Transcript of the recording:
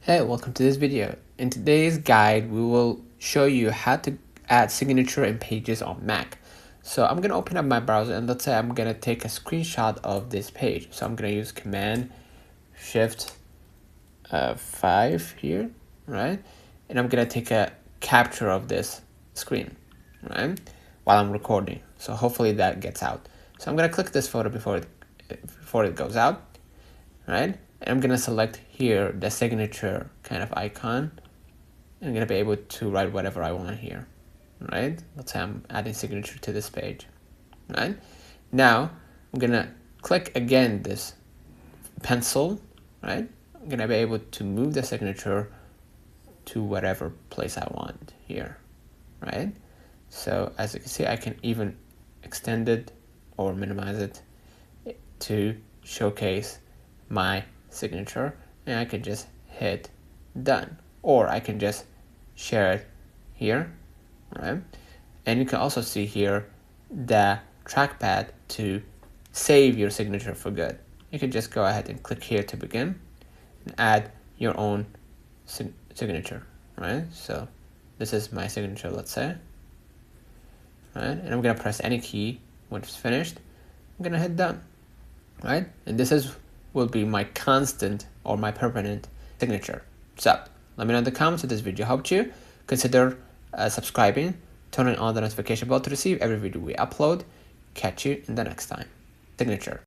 Hey, welcome to this video. In today's guide, we will show you how to add signature in Pages on Mac. So I'm going to open up my browser and let's say I'm going to take a screenshot of this page. So I'm going to use Command Shift 5 here, right? And I'm going to take a capture of this screen, right? While I'm recording. So hopefully that gets out. So I'm going to click this photo before it goes out, right? And I'm gonna select here the signature kind of icon. I'm gonna be able to write whatever I want here, right? Let's say I'm adding signature to this page, right? Now I'm gonna click again this pencil, right? I'm gonna be able to move the signature to whatever place I want here, right? So as you can see, I can even extend it or minimize it to showcase my signature, and I can just hit done, or I can just share it here, right? And you can also see here the trackpad to save your signature for good. You can just go ahead and click here to begin and add your own signature, right? So this is my signature, let's say, right? And I'm gonna press any key when it's finished. I'm gonna hit done, right? And this will be my constant or my permanent signature. So let me know in the comments if this video helped you. Consider subscribing, turning on the notification bell to receive every video we upload. Catch you in the next time. Signature.